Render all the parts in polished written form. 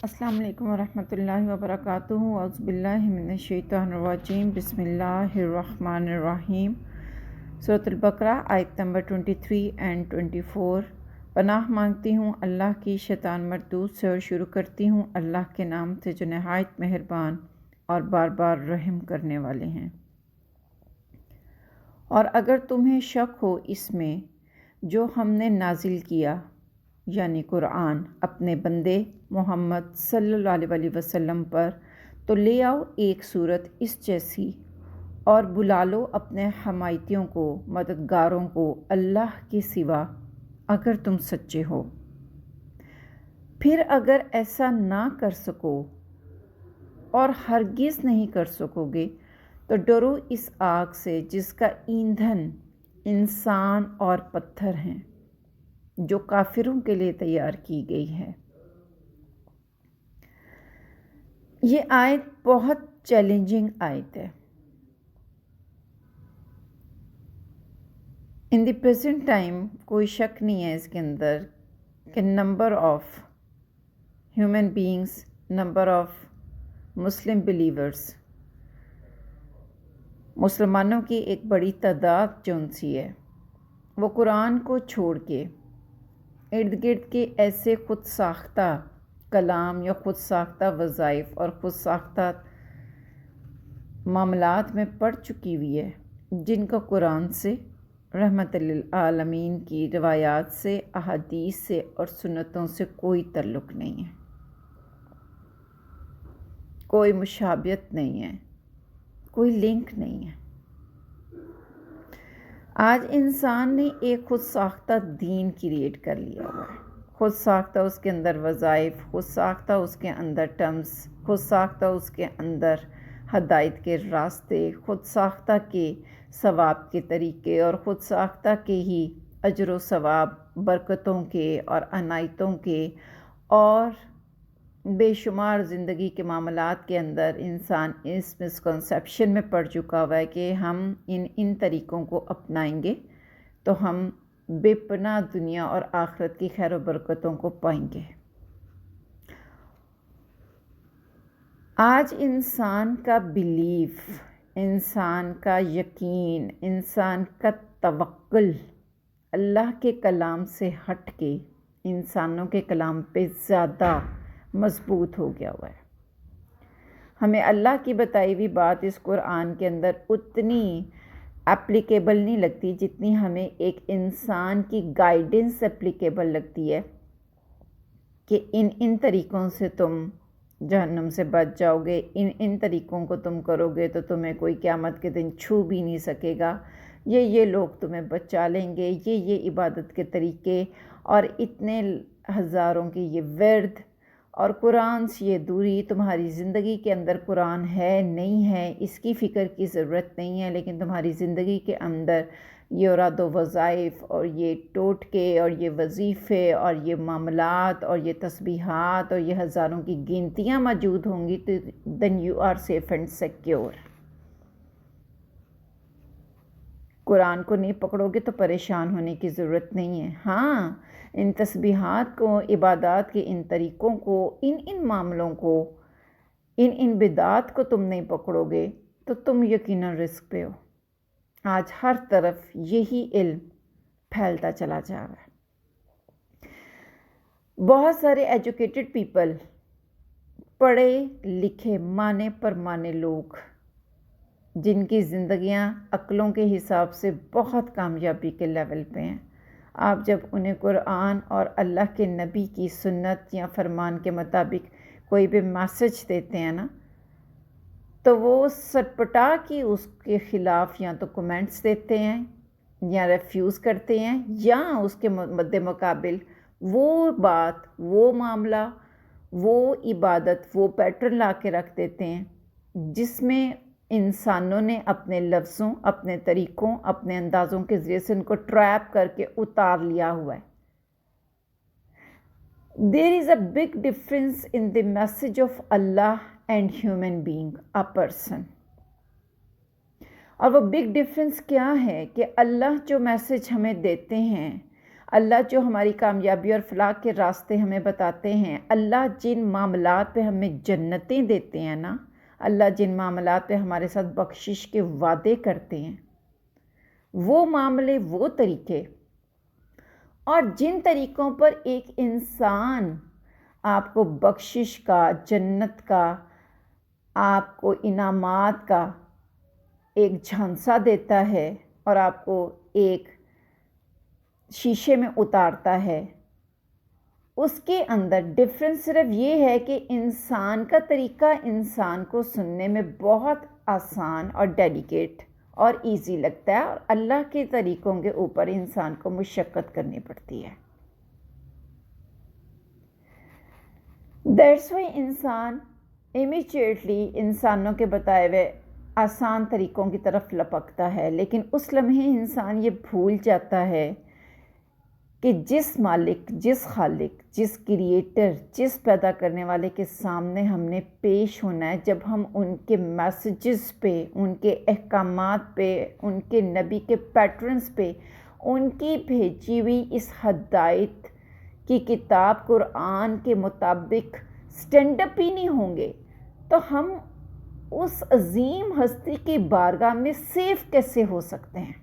السلام علیکم ورحمۃ اللہ وبرکاتہ۔ اعوذ باللہ من الشیطان الرجیم، بسم اللہ الرحمن الرحیم۔ سورۃ البقرہ آیت نمبر 23 اور 24۔ پناہ مانگتی ہوں اللہ کی شیطان مردود سے، اور شروع کرتی ہوں اللہ کے نام سے جو نہایت مہربان اور بار بار رحم کرنے والے ہیں۔ اور اگر تمہیں شک ہو اس میں جو ہم نے نازل کیا، یعنی قرآن، اپنے بندے محمد صلی اللہ علیہ وسلم پر، تو لے آؤ ایک صورت اس جیسی اور بلا لو اپنے حمایتیوں کو، مددگاروں کو اللہ کے سوا، اگر تم سچے ہو۔ پھر اگر ایسا نہ کر سکو اور ہرگز نہیں کر سکو گے تو ڈرو اس آگ سے جس کا ایندھن انسان اور پتھر ہیں، جو کافروں کے لیے تیار کی گئی ہے۔ یہ آیت بہت چیلنجنگ آیت ہے۔ ان دی پریزنٹ ٹائم کوئی شک نہیں ہے اس کے اندر کہ number of human beings, number of Muslim believers, مسلمانوں کی ایک بڑی تعداد جو سی ہے، وہ قرآن کو چھوڑ کے ارد گرد کے ایسے خود ساختہ کلام یا خود ساختہ وظائف اور خود ساختہ معاملات میں پڑ چکی ہوئی ہے، جن کا قرآن سے، رحمت للعالمین کی روایات سے، احادیث سے اور سنتوں سے کوئی تعلق نہیں ہے، کوئی مشابہت نہیں ہے، کوئی لنک نہیں ہے۔ آج انسان نے ایک خود ساختہ دین کریٹ کر لیا ہوا ہے، خود ساختہ اس کے اندر وظائف، خود ساختہ اس کے اندر ٹرمز، خود ساختہ اس کے اندر ہدایت کے راستے، خود ساختہ کے ثواب کے طریقے، اور خود ساختہ کے ہی اجر و ثواب، برکتوں کے اور عنایتوں کے، اور بے شمار زندگی کے معاملات کے اندر انسان اس مسکنسیپشن میں پڑ چکا ہوا ہے کہ ہم ان طریقوں کو اپنائیں گے تو ہم بے پناہ دنیا اور آخرت کی خیر و برکتوں کو پائیں گے۔ آج انسان کا بیلیف، انسان کا یقین، انسان کا توکل اللہ کے کلام سے ہٹ کے انسانوں کے کلام پہ زیادہ مضبوط ہو گیا ہوا ہے۔ ہمیں اللہ کی بتائی ہوئی بات اس قرآن کے اندر اتنی اپلیکیبل نہیں لگتی جتنی ہمیں ایک انسان کی گائیڈنس اپلیکیبل لگتی ہے کہ ان طریقوں سے تم جہنم سے بچ جاؤ گے، ان طریقوں کو تم کرو گے تو تمہیں کوئی قیامت کے دن چھو بھی نہیں سکے گا، یہ لوگ تمہیں بچا لیں گے، یہ عبادت کے طریقے اور اتنے ہزاروں کی یہ ورد، اور قرآن سے یہ دوری۔ تمہاری زندگی کے اندر قرآن ہے نہیں ہے اس کی فکر کی ضرورت نہیں ہے، لیکن تمہاری زندگی کے اندر یہ اوراد و وظائف اور یہ ٹوٹکے اور یہ وظیفے اور یہ معاملات اور یہ تسبیحات اور یہ ہزاروں کی گنتیاں موجود ہوں گی تو then you are safe and secure. Quran کو نہیں پکڑو گے تو پریشان ہونے کی ضرورت نہیں ہے۔ ہاں، ان تسبیحات کو، عبادات کے ان طریقوں کو، ان معاملوں کو، ان بدعات کو تم نہیں پکڑو گے تو تم یقیناً رسک پہ ہو۔ آج ہر طرف یہی علم پھیلتا چلا جا رہا ہے۔ بہت سارے ایجوکیٹڈ پیپل، پڑھے لکھے مانے پرمانے لوگ، جن کی زندگیاں عقلوں کے حساب سے بہت کامیابی کے لیول پہ ہیں، آپ جب انہیں قرآن اور اللہ کے نبی کی سنت یا فرمان کے مطابق کوئی بھی میسج دیتے ہیں نا، تو وہ سٹپٹا کی اس کے خلاف یا تو کمنٹس دیتے ہیں یا ریفیوز کرتے ہیں، یا اس کے مد مقابل وہ بات، وہ معاملہ، وہ عبادت، وہ پیٹرن لا کے رکھ دیتے ہیں جس میں انسانوں نے اپنے لفظوں، اپنے طریقوں، اپنے اندازوں کے ذریعے سے ان کو ٹریپ کر کے اتار لیا ہوا ہے۔ There is a big difference in the message of Allah and human being, a person. اور وہ بگ ڈفرینس کیا ہے کہ اللہ جو میسج ہمیں دیتے ہیں، اللہ جو ہماری کامیابی اور فلاح کے راستے ہمیں بتاتے ہیں، اللہ جن معاملات پہ ہمیں جنتیں دیتے ہیں نا، اللہ جن معاملات پہ ہمارے ساتھ بخشش کے وعدے کرتے ہیں، وہ معاملے، وہ طریقے، اور جن طریقوں پر ایک انسان آپ کو بخشش کا، جنت کا، آپ کو انعامات کا ایک جھانسا دیتا ہے اور آپ کو ایک شیشے میں اتارتا ہے، اس کے اندر ڈفرینس صرف یہ ہے کہ انسان کا طریقہ انسان کو سننے میں بہت آسان اور ڈیلیکیٹ اور ایزی لگتا ہے، اور اللہ کے طریقوں کے اوپر انسان کو مشقت کرنی پڑتی ہے۔ دیٹس وائی انسان امیجیٹلی انسانوں کے بتائے ہوئے آسان طریقوں کی طرف لپکتا ہے، لیکن اس لمحے انسان یہ بھول جاتا ہے کہ جس مالک، جس خالق، جس کریٹر، جس پیدا کرنے والے کے سامنے ہم نے پیش ہونا ہے، جب ہم ان کے میسیجز پہ، ان کے احکامات پہ، ان کے نبی کے پیٹرنز پہ، ان کی بھیجی ہوئی اس ہدایت کی کتاب قرآن کے مطابق سٹینڈ اپ ہی نہیں ہوں گے، تو ہم اس عظیم ہستی کی بارگاہ میں سیف کیسے ہو سکتے ہیں؟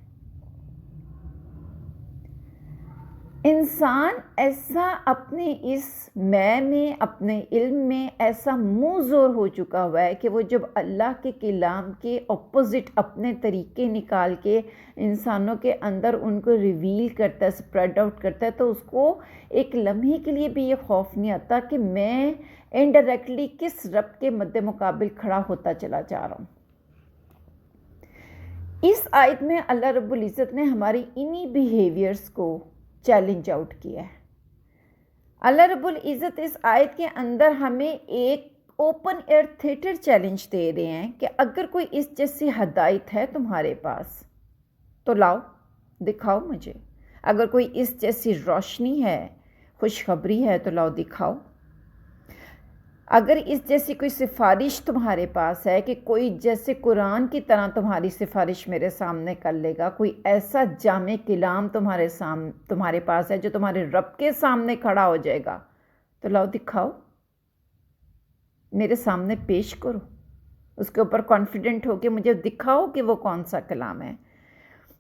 انسان ایسا اپنے اس میں اپنے علم میں ایسا منہ زور ہو چکا ہوا ہے کہ وہ جب اللہ کے کلام کے اپوزٹ اپنے طریقے نکال کے انسانوں کے اندر ان کو ریویل کرتا ہے، سپریڈ آؤٹ کرتا ہے، تو اس کو ایک لمحے کے لیے بھی یہ خوف نہیں آتا کہ میں انڈائریکٹلی کس رب کے مد مقابل کھڑا ہوتا چلا جا رہا ہوں۔ اس آیت میں اللہ رب العزت نے ہماری انہی بیہیویئرز کو چیلنج آؤٹ کیا ہے۔ اللہ رب العزت اس آیت کے اندر ہمیں ایک اوپن ایئر تھیٹر چیلنج دے رہے ہیں کہ اگر کوئی اس جیسی ہدایت ہے تمہارے پاس تو لاؤ، دکھاؤ مجھے۔ اگر کوئی اس جیسی روشنی ہے، خوشخبری ہے، تو لاؤ دکھاؤ۔ اگر اس جیسی کوئی سفارش تمہارے پاس ہے کہ کوئی جیسے قرآن کی طرح تمہاری سفارش میرے سامنے کر لے گا، کوئی ایسا جامع کلام تمہارے پاس ہے جو تمہارے رب کے سامنے کھڑا ہو جائے گا، تو لاؤ دکھاؤ، میرے سامنے پیش کرو، اس کے اوپر کانفیڈنٹ ہو کہ مجھے دکھاؤ کہ وہ کون سا کلام ہے،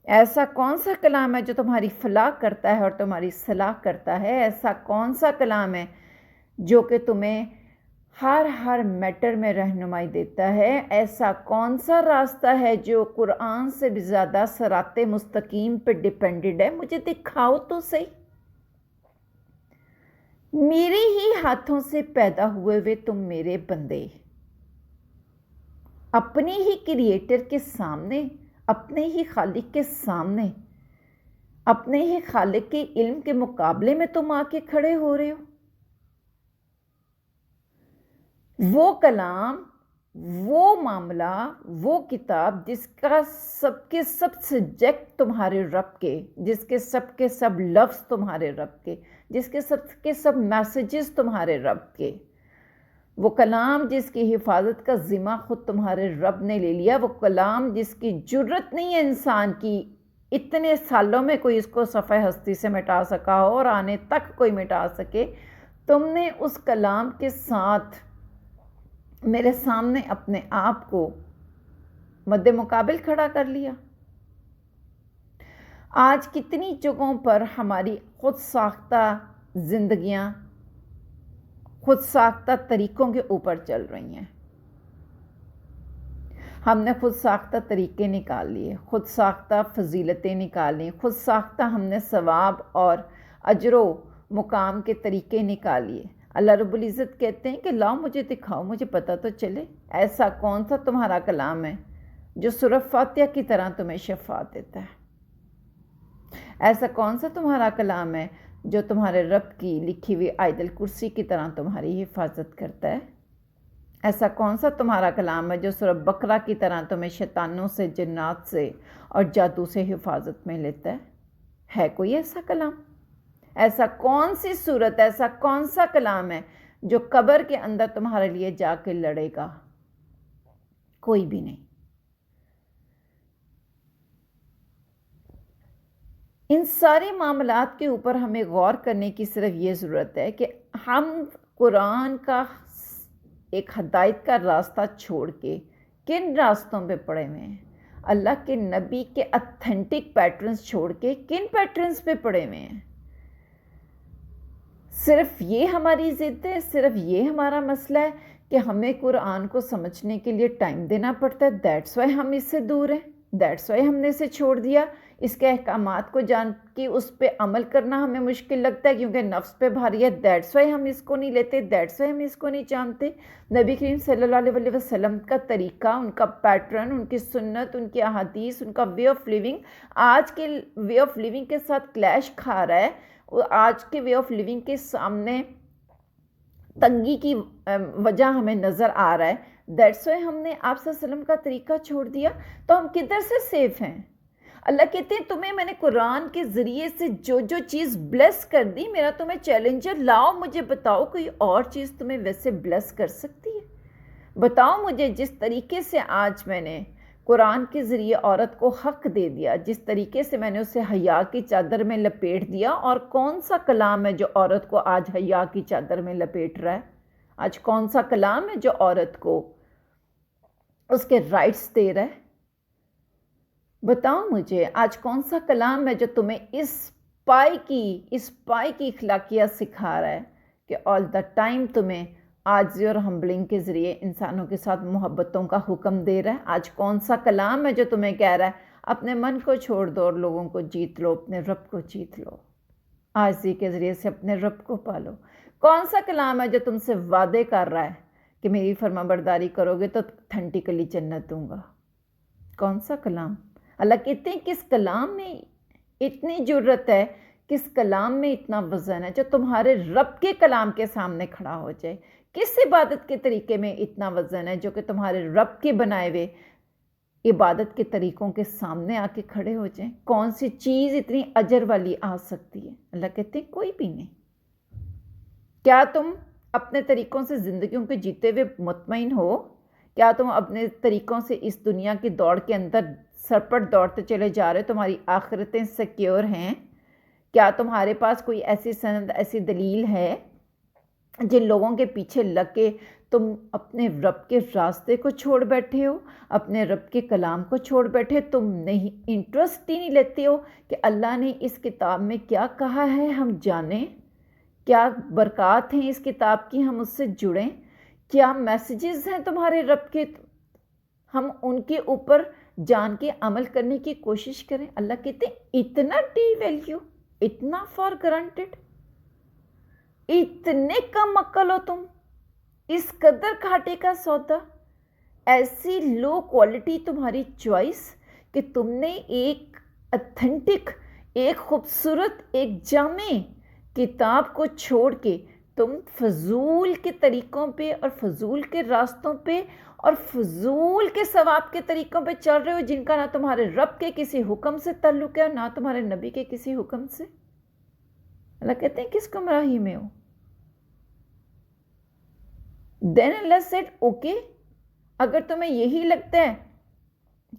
ایسا کون سا کلام ہے جو تمہاری فلاح کرتا ہے اور تمہاری صلاح کرتا ہے، ایسا کون سا کلام ہے جو کہ تمہیں ہر میٹر میں رہنمائی دیتا ہے، ایسا کون سا راستہ ہے جو قرآن سے بھی زیادہ صراط مستقیم پہ ڈیپینڈڈ ہے، مجھے دکھاؤ تو صحیح۔ میرے ہی ہاتھوں سے پیدا ہوئے تم میرے بندے، اپنے ہی کریٹر کے سامنے، اپنے ہی خالق کے سامنے، اپنے ہی خالق کے علم کے مقابلے میں تم آ کے کھڑے ہو رہے ہو۔ وہ کلام، وہ معاملہ، وہ کتاب جس کا سب کے سب سبجیکٹ تمہارے رب کے، جس کے سب لفظ تمہارے رب کے، جس کے سب میسیجز تمہارے رب کے، وہ کلام جس کی حفاظت کا ذمہ خود تمہارے رب نے لے لیا، وہ کلام جس کی جرت نہیں ہے انسان کی اتنے سالوں میں کوئی اس کو صفحہ ہستی سے مٹا سکا ہو اور آنے تک کوئی مٹا سکے، تم نے اس کلام کے ساتھ میرے سامنے اپنے آپ کو مد مقابل کھڑا کر لیا۔ آج کتنی جگہوں پر ہماری خود ساختہ زندگیاں خود ساختہ طریقوں کے اوپر چل رہی ہیں، ہم نے خود ساختہ طریقے نکال لیے، خود ساختہ فضیلتیں نکالی، خود ساختہ ہم نے ثواب اور اجر و مقام کے طریقے نکال لیے۔ اللہ رب العزت کہتے ہیں کہ لاؤ مجھے دکھاؤ، مجھے پتہ تو چلے ایسا کون سا تمہارا کلام ہے جو سورہ فاتحہ کی طرح تمہیں شفاعت دیتا ہے، ایسا کون سا تمہارا کلام ہے جو تمہارے رب کی لکھی ہوئی آیت الکرسی کی طرح تمہاری حفاظت کرتا ہے، ایسا کون سا تمہارا کلام ہے جو سورہ بقرہ کی طرح تمہیں شیطانوں سے، جنات سے اور جادو سے حفاظت میں لیتا ہے کوئی ایسا کلام؟ ایسا کون سی صورت، ایسا کون سا کلام ہے جو قبر کے اندر تمہارے لیے جا کے لڑے گا؟ کوئی بھی نہیں۔ ان سارے معاملات کے اوپر ہمیں غور کرنے کی صرف یہ ضرورت ہے کہ ہم قرآن کا ایک ہدایت کا راستہ چھوڑ کے کن راستوں پہ پڑے ہوئے ہیں، اللہ کے نبی کے اتھینٹک پیٹرنز چھوڑ کے کن پیٹرنز پہ پڑے ہوئے ہیں۔ صرف یہ ہماری ضد ہے، صرف یہ ہمارا مسئلہ ہے کہ ہمیں قرآن کو سمجھنے کے لیے ٹائم دینا پڑتا ہے، دیٹس وائی ہم اس سے دور ہیں، دیٹس وائی ہم نے اسے چھوڑ دیا۔ اس کے احکامات کو جان کے اس پہ عمل کرنا ہمیں مشکل لگتا ہے کیونکہ نفس پہ بھاری ہے، دیٹس وائی ہم اس کو نہیں لیتے، دیٹس وائی ہم اس کو نہیں جانتے۔ نبی کریم صلی اللہ علیہ وسلم کا طریقہ، ان کا پیٹرن، ان کی سنت، ان کی احادیث، ان کا وے آف لیونگ آج کے وے آف لیونگ کے ساتھ کلیش کھا رہا ہے، آج کے وے آف لیونگ کے سامنے تنگی کی وجہ ہمیں نظر آ رہا ہے، دیٹس وائی ہم نے آپ صلی اللہ علیہ وسلم کا طریقہ چھوڑ دیا۔ تو ہم کدھر سے سیف ہیں؟ اللہ کہتے ہیں تمہیں میں نے قرآن کے ذریعے سے جو جو چیز بلیس کر دی، میرا تمہیں چیلنج ہے، لاؤ مجھے بتاؤ کوئی اور چیز تمہیں ویسے بلیس کر سکتی ہے؟ بتاؤ مجھے جس طریقے سے آج میں نے قرآن کے ذریعے عورت کو حق دے دیا، جس طریقے سے میں نے اسے حیا کی چادر میں لپیٹ دیا، اور کون سا کلام ہے جو عورت کو آج حیا کی چادر میں لپیٹ رہا ہے؟ آج کون سا کلام ہے جو عورت کو اس کے رائٹس دے رہا ہے؟ بتاؤ مجھے آج کون سا کلام ہے جو تمہیں اس پائی کی اخلاقیات سکھا رہا ہے کہ آل دا ٹائم تمہیں عاجزی اور ہمبلنگ کے ذریعے انسانوں کے ساتھ محبتوں کا حکم دے رہا ہے؟ آج کون سا کلام ہے جو تمہیں کہہ رہا ہے اپنے من کو چھوڑ دو اور لوگوں کو جیت لو، اپنے رب کو جیت لو، عاجزی کے ذریعے سے اپنے رب کو پالو؟ کون سا کلام ہے جو تم سے وعدے کر رہا ہے کہ میری فرما برداری کرو گے تو اتھینٹکلی جنت دوں گا؟ کون سا کلام؟ اللہ کہتے ہیں کس کلام میں اتنی جرت ہے، کس کلام میں اتنا وزن ہے جو تمہارے رب کے کلام کے سامنے کھڑا ہو جائے؟ کس عبادت کے طریقے میں اتنا وزن ہے جو کہ تمہارے رب کے بنائے ہوئے عبادت کے طریقوں کے سامنے آ کے کھڑے ہو جائیں؟ کون سی چیز اتنی اجر والی آ سکتی ہے؟ اللہ کہتے ہیں کوئی بھی نہیں۔ کیا تم اپنے طریقوں سے زندگیوں کے جیتے ہوئے مطمئن ہو؟ کیا تم اپنے طریقوں سے اس دنیا کی دوڑ کے اندر سرپٹ دوڑتے چلے جا رہے؟ تمہاری آخرتیں سیکیور ہیں؟ کیا تمہارے پاس کوئی ایسی سند، ایسی دلیل ہے جن لوگوں کے پیچھے لگ کے تم اپنے رب کے راستے کو چھوڑ بیٹھے ہو، اپنے رب کے کلام کو چھوڑ بیٹھے؟ تم نہیں انٹرسٹ ہی نہیں لیتے ہو کہ اللہ نے اس کتاب میں کیا کہا ہے ہم جانیں، کیا برکات ہیں اس کتاب کی ہم اس سے جڑیں، کیا میسیجز ہیں تمہارے رب کے، ہم ان کے اوپر جان کے عمل کرنے کی کوشش کریں؟ اللہ کہتے ہیں اتنا ڈی ویلیو، اتنا فار گرانٹیڈ، اتنے کم عقل ہو تم، اس قدر گھاٹے کا سودا، ایسی لو کوالٹی تمہاری چوائس کہ تم نے ایک اتھینٹک، ایک خوبصورت، ایک جامع کتاب کو چھوڑ کے تم فضول کے طریقوں پہ اور فضول کے راستوں پہ اور فضول کے ثواب کے طریقوں پہ چل رہے ہو، جن کا نہ تمہارے رب کے کسی حکم سے تعلق ہے اور نہ تمہارے نبی کے کسی حکم سے۔ اللہ کہتے ہیں کس گمراہی میں ہو؟ دین اللہ سیڈ اوکے، اگر تمہیں یہی لگتا ہے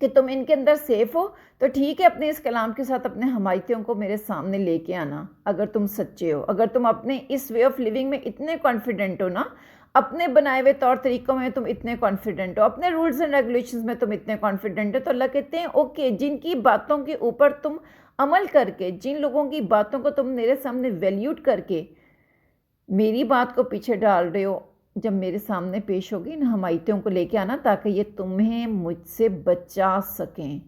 کہ تم ان کے اندر سیف ہو تو ٹھیک ہے، اپنے اس کلام کے ساتھ اپنے حمایتیوں کو میرے سامنے لے کے آنا۔ اگر تم سچے ہو، اگر تم اپنے اس وے آف لیونگ میں اتنے کانفیڈنٹ ہو نا، اپنے بنائے ہوئے طور طریقوں میں تم اتنے کانفیڈنٹ ہو، اپنے رولز اینڈ ریگولیشنز میں تم اتنے کانفیڈنٹ ہو، تو اللہ کہتے ہیں اوکے، جن کی باتوں کے اوپر تم عمل کر کے، جن لوگوں کی باتوں کو تم میرے سامنے ویلیوٹ کر کے میری بات کو پیچھے ڈال رہے ہو، جب میرے سامنے پیش ہوگی ان حمایتیوں کو لے کے آنا تاکہ یہ تمہیں مجھ سے بچا سکیں۔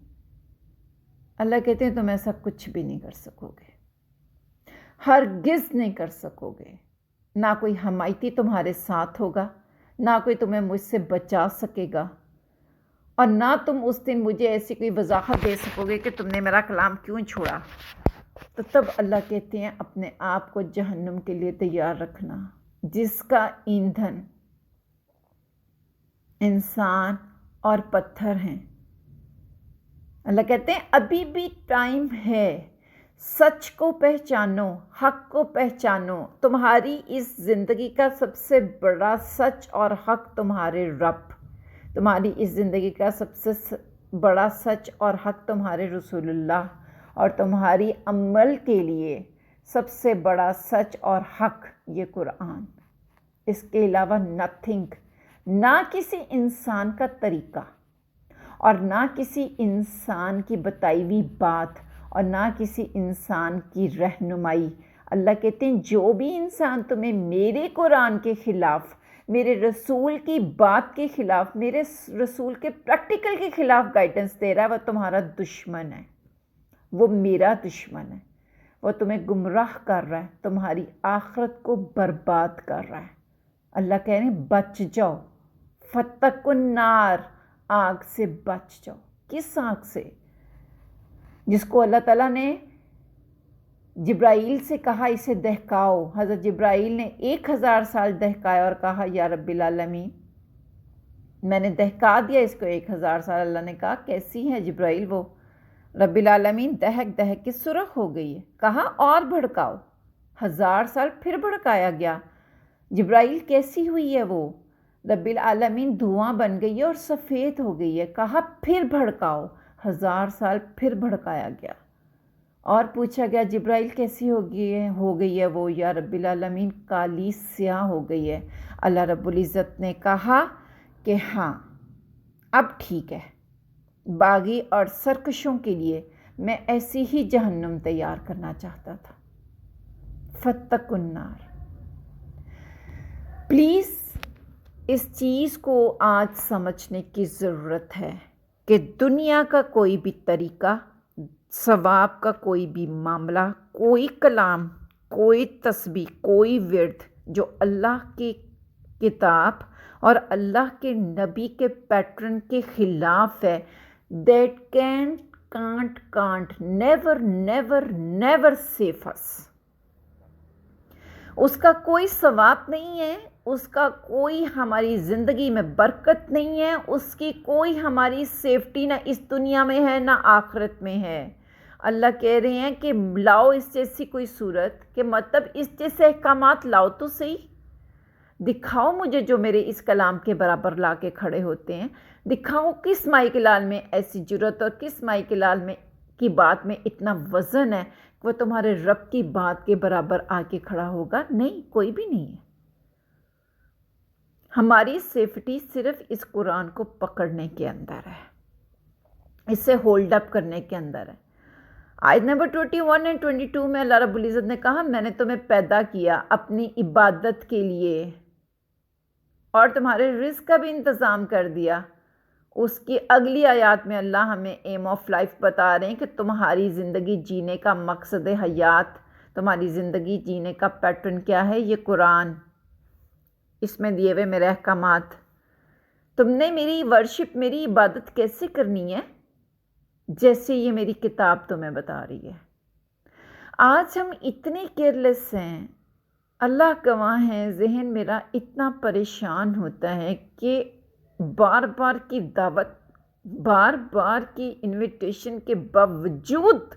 اللہ کہتے ہیں تم ایسا کچھ بھی نہیں کر سکو گے، ہرگز نہیں کر سکو گے۔ نہ کوئی حمایتی تمہارے ساتھ ہوگا، نہ کوئی تمہیں مجھ سے بچا سکے گا، اور نہ تم اس دن مجھے ایسی کوئی وضاحت دے سکو گے کہ تم نے میرا کلام کیوں چھوڑا۔ تو تب اللہ کہتے ہیں اپنے آپ کو جہنم کے لیے تیار رکھنا، جس کا ایندھن انسان اور پتھر ہیں۔ اللہ کہتے ہیں ابھی بھی ٹائم ہے، سچ کو پہچانو، حق کو پہچانو۔ تمہاری اس زندگی کا سب سے بڑا سچ اور حق تمہارے رب، تمہاری اس زندگی کا سب سے بڑا سچ اور حق تمہارے رسول اللہ، اور تمہاری عمل کے لیے سب سے بڑا سچ اور حق یہ قرآن، اس کے علاوہ نتھنگ، نہ کسی انسان کا طریقہ اور نہ کسی انسان کی بتائی ہوئی بات اور نہ کسی انسان کی رہنمائی۔ اللہ کہتے ہیں جو بھی انسان تمہیں میرے قرآن کے خلاف، میرے رسول کی بات کے خلاف، میرے رسول کے پریکٹیکل کے خلاف گائیڈنس دے رہا ہے، وہ تمہارا دشمن ہے، وہ میرا دشمن ہے، وہ تمہیں گمراہ کر رہا ہے، تمہاری آخرت کو برباد کر رہا ہے۔ اللہ کہہ رہے ہیں بچ جاؤ، فَاتَّقُوا النَّارَ، آگ سے بچ جاؤ۔ کس آگ سے؟ جس کو اللہ تعالیٰ نے جبرائیل سے کہا اسے دہکاؤ، حضرت جبرائیل نے 1000 سال دہکایا اور کہا یا رب العالمین میں نے دہکا دیا اس کو 1000 سال۔ اللہ نے کہا کیسی ہے جبرائیل وہ؟ رب العالمین دہک دہک کے سرخ ہو گئی ہے، کہا اور بھڑکاؤ، 1000 سال پھر بھڑکایا گیا، جبرائیل کیسی ہوئی ہے وہ؟ رب العالمین دھواں بن گئی ہے اور سفید ہو گئی ہے، کہا پھر بھڑکاؤ، 1000 سال پھر بھڑکایا گیا، اور پوچھا گیا جبرائیل کیسی ہو گئی ہے وہ؟ یا رب العالمین کالی سیاہ ہو گئی ہے۔ اللہ رب العزت نے کہا کہ ہاں اب ٹھیک ہے، باغی اور سرکشوں کے لیے میں ایسی ہی جہنم تیار کرنا چاہتا تھا۔ فَاتَّقُوا النَّارَ۔ پلیز اس چیز کو آج سمجھنے کی ضرورت ہے کہ دنیا کا کوئی بھی طریقہ، ثواب کا کوئی بھی معاملہ، کوئی کلام، کوئی تسبیح، کوئی ورد جو اللہ کی کتاب اور اللہ کے نبی کے پیٹرن کے خلاف ہے، that can't never never never save us. اس کا کوئی ثواب نہیں ہے، اس کا کوئی ہماری زندگی میں برکت نہیں ہے، اس کی کوئی ہماری سیفٹی نہ اس دنیا میں ہے نہ آخرت میں ہے۔ اللہ کہہ رہے ہیں کہ لاؤ اس جیسی کوئی صورت، کہ مطلب اس جیسے احکامات لاؤ تو صحیح، دکھاؤ مجھے جو میرے اس کلام کے برابر لا کے کھڑے ہوتے ہیں، دکھاؤ کس مائی کے لال میں ایسی جرت اور کس مائی کے لال میں کی بات میں اتنا وزن ہے کہ وہ تمہارے رب کی بات کے برابر آ کے کھڑا ہوگا۔ نہیں، کوئی بھی نہیں ہے۔ ہماری سیفٹی صرف اس قرآن کو پکڑنے کے اندر ہے، اس سے ہولڈ اپ کرنے کے اندر ہے۔ آیت نمبر 21 اور 22 میں اللہ رب العزت نے کہا میں نے تمہیں پیدا کیا اپنی عبادت کے لیے اور تمہارے رزق کا بھی انتظام کر دیا۔ اس کی اگلی آیات میں اللہ ہمیں ایم آف لائف بتا رہے ہیں کہ تمہاری زندگی جینے کا مقصد حیات، تمہاری زندگی جینے کا پیٹرن کیا ہے؟ یہ قرآن، اس میں دیے ہوئے میرے احکامات۔ تم نے میری ورشپ، میری عبادت کیسے کرنی ہے؟ جیسے یہ میری کتاب تمہیں بتا رہی ہے۔ آج ہم اتنے کیئرلیس ہیں، اللہ گواہ ہے، ذہن میرا اتنا پریشان ہوتا ہے کہ بار بار کی دعوت، بار بار کی انویٹیشن کے باوجود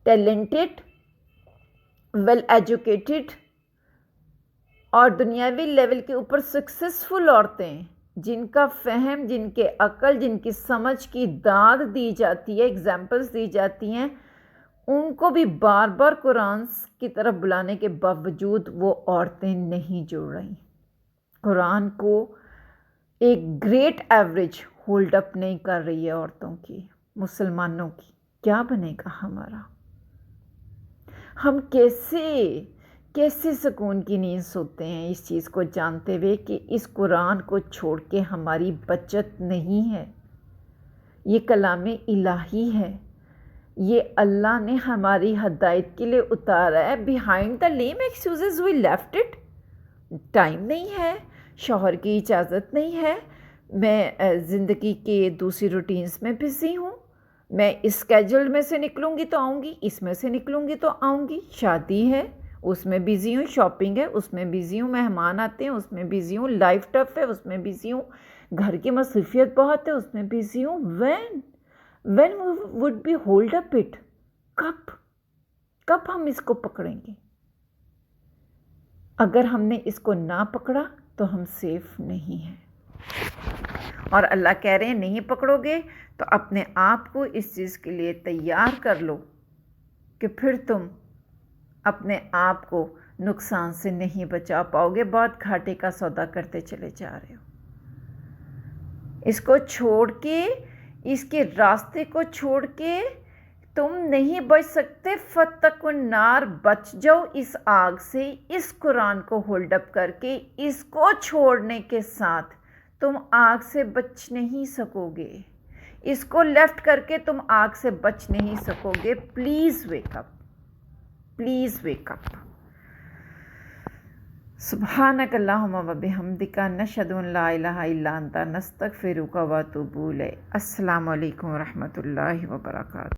ٹیلنٹڈ، ویل ایجوکیٹڈ اور دنیاوی لیول کے اوپر سکسیسفل عورتیں، جن کا فہم، جن کے عقل، جن کی سمجھ کی داد دی جاتی ہے، ایگزامپلس دی جاتی ہیں، ان کو بھی بار بار قرآن کی طرف بلانے کے باوجود وہ عورتیں نہیں جڑ رہی، قرآن کو ایک گریٹ ایوریج ہولڈ اپ نہیں کر رہی ہے عورتوں کی، مسلمانوں کی۔ کیا بنے گا ہمارا؟ ہم کیسے سکون کی نیند سوتے ہیں اس چیز کو جانتے ہوئے کہ اس قرآن کو چھوڑ کے ہماری بچت نہیں ہے۔ یہ کلام الہی ہے، یہ اللہ نے ہماری ہدایت کے لیے اتارا ہے۔ Behind the lame excuses we left it. Time نہیں ہے، شوہر کی اجازت نہیں ہے، میں زندگی کے دوسری روٹینز میں بزی ہوں، میں اس اسکیجول میں سے نکلوں گی تو آؤں گی، اس میں سے نکلوں گی تو آؤں گی، شادی ہے اس میں بزی ہوں، شاپنگ ہے اس میں بزی ہوں، مہمان آتے ہیں اس میں بزی ہوں، لائف ٹف ہے اس میں بزی ہوں، گھر کی مصروفیت بہت ہے اس میں بزی ہوں۔ when would be hold up it؟ کب ہم اس کو پکڑیں گے؟ اگر ہم نے اس کو نہ پکڑا تو ہم سیف نہیں ہیں۔ اور اللہ کہہ رہے ہیں نہیں پکڑو گے تو اپنے آپ کو اس چیز کے لیے تیار کر لو کہ پھر تم اپنے آپ کو نقصان سے نہیں بچا پاؤ گے، بہت گھاٹے کا سودا کرتے چلے جا رہے ہو۔ اس کو چھوڑ کے، اس کے راستے کو چھوڑ کے تم نہیں بچ سکتے۔ فَاتَّقُوا النَّارَ، بچ جاؤ اس آگ سے۔ اس قرآن کو ہولڈ اپ کر کے، اس کو چھوڑنے کے ساتھ تم آگ سے بچ نہیں سکو گے، اس کو لیفٹ کر کے تم آگ سے بچ نہیں سکو گے۔ Please wake up, please wake up. سبحانک اللہم و بحمدک، نشہد ان لا الہ الا انت، نستغفرک و نتوب الیک۔ السلام علیکم و رحمۃ اللہ وبرکاتہ۔